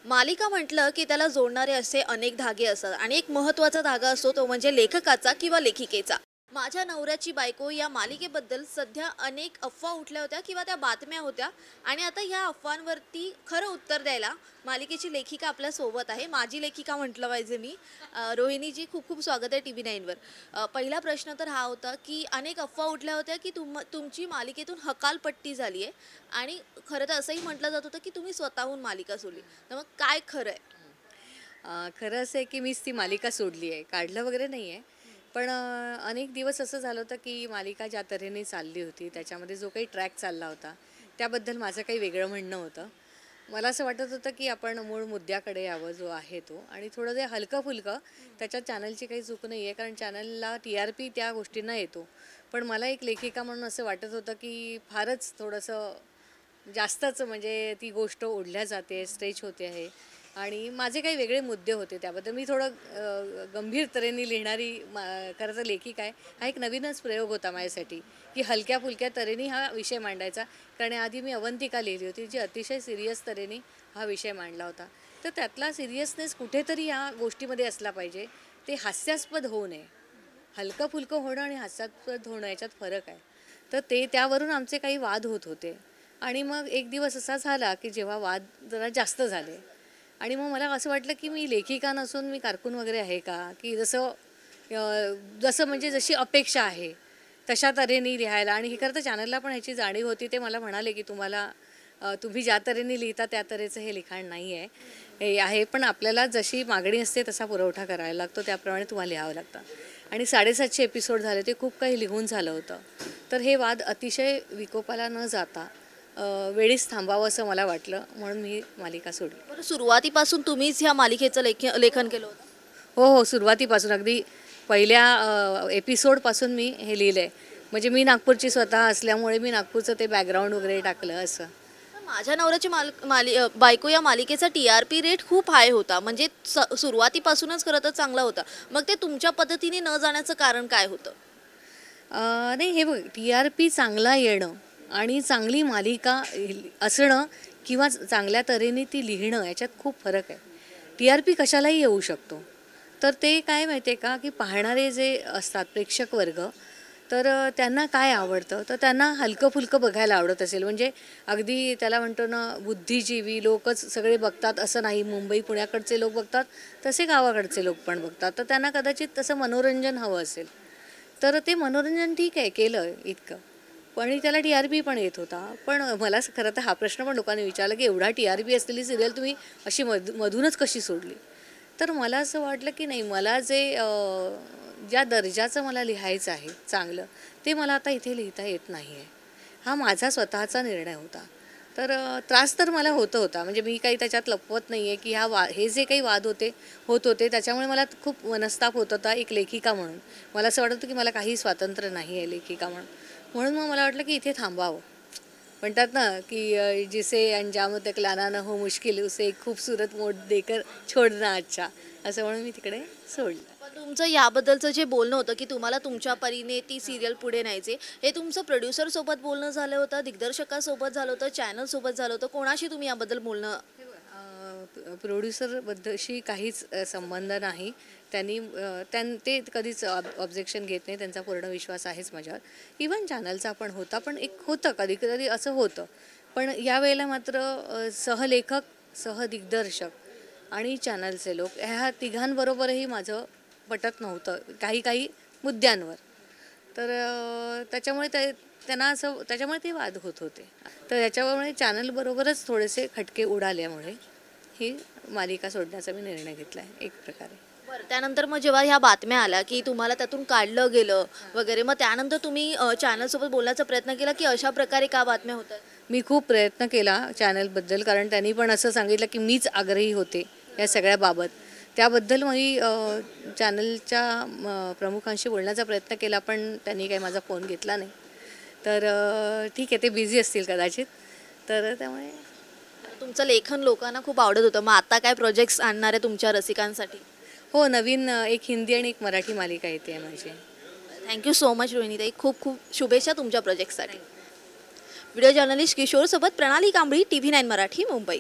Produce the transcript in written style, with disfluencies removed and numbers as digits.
मालिका म्हटलं की त्याला जोडणारे असे अनेक धागे असतात आणि एक महत्त्वाचा धागा असतो तो म्हणजे लेखकाचा किंवा लेखिकेचा. माझ्या नवऱ्याची बायको या मालिकेबद्दल सध्या अनेक अफवा उठल्या होत्या किंवा त्या बातम्या होत्या आणि आता ह्या अफवांवरती खरं उत्तर द्यायला मालिकेची लेखिका आपल्या सोबत आहे. माझी लेखिका म्हटलं पाहिजे मी. रोहिणीजी, खूप खूप स्वागत आहे TV9 वर. पहिला प्रश्न तर हा होता की अनेक अफवा उठल्या होत्या की तुमची मालिकेतून हकालपट्टी झाली आहे आणि खरं तर असंही म्हटलं जात होतं की तुम्ही स्वतःहून मालिका सोडली. तर मग काय खरं आहे? खरं असं आहे की मीच ती मालिका सोडली आहे, काढलं वगैरे नाही आहे. पण अनेक दिवस असं झालं होतं की मालिका ज्या तऱ्हेने चालली होती त्याच्यामध्ये जो काही ट्रॅक चालला होता त्याबद्दल माझं काही वेगळं म्हणणं होतं. मला असं वाटत होतं की आपण मूळ मुद्द्याकडे यावं जो आहे तो, आणि थोडं जे हलकं फुलकं त्याच्यात चॅनलची काही चूक नाही आहे, कारण चॅनलला TRP त्या गोष्टींना येतो. पण मला एक लेखिका म्हणून असं वाटत होतं की फारच थोडंसं जास्तच म्हणजे ती गोष्ट ओढल्या जाते, स्ट्रेच होते आहे, आणि माझे काही वेगळे मुद्दे होते त्याबद्दल. मी थोडं गंभीर तऱ्हेने लिहिणारी खरं तर लेखिका आहे. हा एक नवीनच प्रयोग होता माझ्यासाठी की हलक्या फुलक्या तऱ्हेने हा विषय मांडायचा, कारण आधी मी अवंतिका लिहिली होती जी अतिशय सिरियस तऱ्हेने हा विषय मांडला होता. तर त्यातला सिरियसनेस कुठेतरी या गोष्टीमध्ये असला पाहिजे, ते हास्यास्पद होऊ नये. हलकं फुलकं होणं आणि हास्यास्पद होणं याच्यात फरक आहे. तर त्यावरून आमचे काही वाद होत होते, आणि मग एक दिवस असा झाला की जेव्हा वाद जरा जास्त झाले, आणि मग मला असं वाटलं की मी लेखिका नसून मी कारकून वगैरे आहे का, की जसं म्हणजे जशी अपेक्षा आहे तशा तऱ्हेने लिहायला. आणि हे खरं तर चॅनलला पण ह्याची जाणीव होती. ते मला म्हणाले की तुम्ही ज्या तऱ्हेने लिहिता त्या तऱ्हेचं हे लिखाण नाही आहे, हे आहे, पण आपल्याला जशी मागणी असते तसा पुरवठा करायला लागतो, त्याप्रमाणे तुम्हाला लिहावं लागतं. आणि 750 एपिसोड झाले, ते खूप काही लिहून झालं होतं. तर हे वाद अतिशय विकोपाला न जाता वेळीच थांबावं असं मला वाटलं, म्हणून मी मालिका सोडली. बरं, सुरुवातीपासून तुम्हीच ह्या मालिकेचं लेखन केलं होतं? हो हो, सुरुवातीपासून अगदी पहिल्या एपिसोडपासून मी हे लिहिलं आहे. म्हणजे मी नागपूरची स्वतः असल्यामुळे मी नागपूरचं ते बॅकग्राऊंड वगैरे टाकलं असं. तर माझ्या नवऱ्याची बायको या मालिकेचा TRP रेट खूप हाय होता, म्हणजे सुरुवातीपासूनच खरं तर चांगला होता. मग ते तुमच्या पद्धतीने न जाण्याचं कारण काय होतं? नाही, हे बघ, TRP चांगला येणं आणि चांगली मालिका असणं किंवा चांगल्या तऱ्हेने ती लिहिणं याच्यात खूप फरक आहे. TRP कशालाही येऊ शकतो. तर ते काय माहिती आहे का, की पाहणारे जे असतात प्रेक्षक वर्ग, तर त्यांना काय आवडतं, तर त्यांना हलकं फुलकं बघायला आवडत असेल. म्हणजे अगदी त्याला म्हणतो ना, बुद्धिजीवी लोकच सगळे बघतात असं नाही. मुंबई पुण्याकडचे लोक बघतात, तसे गावाकडचे लोक पण बघतात. तर त्यांना कदाचित तसं मनोरंजन हवं असेल, तर ते मनोरंजन ठीक आहे, केलं इतकं. पण त्याला TRP पण येत होता. पण मला खरं तर हा प्रश्न पण लोकांनी विचारला की एवढा TRP असलेली सिरियल तुम्ही अशी मधूनच कशी सोडली? तर मला असं वाटलं की नाही, मला ज्या दर्जाचं मला लिहायचं आहे चांगलं, ते मला आता इथे लिहिता येत नाही आहे. हा माझा स्वतःचा निर्णय होता. तर त्रास तर मला होता. म्हणजे मी काही त्याच्यात लपवत नाही आहे की हे जे काही वाद होत होते त्याच्यामुळे मला खूप मनस्ताप होत होता एक लेखिका म्हणून. मला असं वाटत होतं की मला काही स्वातंत्र्य नाही आहे लेखिका म्हणून. म्हणून मग मला वाटलं की इथे थांबावं. म्हणतात ना की जिसे अंजाम तक लाना न हो मुश्किल, उसे एक खूबसूरत मोड देकर छोडना अच्छा, असं म्हणून मी तिकडे सोडलं. पण तुमचं याबद्दलचं जे बोलणं होतं की तुम्हाला तुमच्या परीने ती सिरियल पुढे न्यायचे, हे तुमचं प्रोड्युसर सोबत बोलणं झालं होतं, दिग्दर्शकासोबत झालं होतं, चॅनल सोबत झालं होतं, कोणाशी तुम्ही याबद्दल बोलणं? प्रोड्युसरबद्दलशी काहीच संबंध नाही. ते कधीच ऑब्जेक्शन घेत नाही. त्यांचा पूर्ण विश्वास आहेच माझ्यावर. इवन चॅनलचा पण होता, पण एक होतं कधी कधी असं होतं. पण यावेळेला मात्र सहलेखक, सहदिग्दर्शक आणि चॅनलचे लोक ह्या तिघांबरोबरही माझं पटत नव्हतं काही काही मुद्द्यांवर. तर त्याच्यामुळे ते वाद होत होते. तर याच्यामुळे चॅनलबरोबरच थोडेसे खटके उडाल्यामुळे ही मालिका सोडण्याचा मी निर्णय घेतला आहे एक प्रकारे. बरं, त्यानंतर मग जेव्हा ह्या बातम्या आल्या की तुम्हाला त्यातून काढलं गेलं वगैरे, मग त्यानंतर तुम्ही चॅनलसोबत बोलण्याचा प्रयत्न केला की अशा प्रकारे का बातम्या होत आहेत? मी खूप प्रयत्न केला चॅनलबद्दल, कारण त्यांनी पण असं सांगितलं की मीच आग्रही होते या सगळ्या बाबत. त्याबद्दल मी चॅनलच्या प्रमुखांशी बोलण्याचा प्रयत्न केला, पण त्यांनी काही माझा फोन घेतला नाही. तर ठीक आहे, ते बिझी असतील कदाचित. तर त्यामुळे तुमचं लेखन लोकांना खूप आवडत होतं. मग आता काय प्रोजेक्ट्स आणणार आहे तुमच्या रसिकांसाठी? हो, नवीन एक हिंदी आणि एक मराठी मालिका येते माझी. थँक्यू सो मच रोहिणीताई. खूप खूप शुभेच्छा तुमच्या प्रोजेक्टसाठी. व्हिडिओ जर्नलिस्ट किशोरसोबत प्रणाली कांबळी, TV9 मराठी, मुंबई.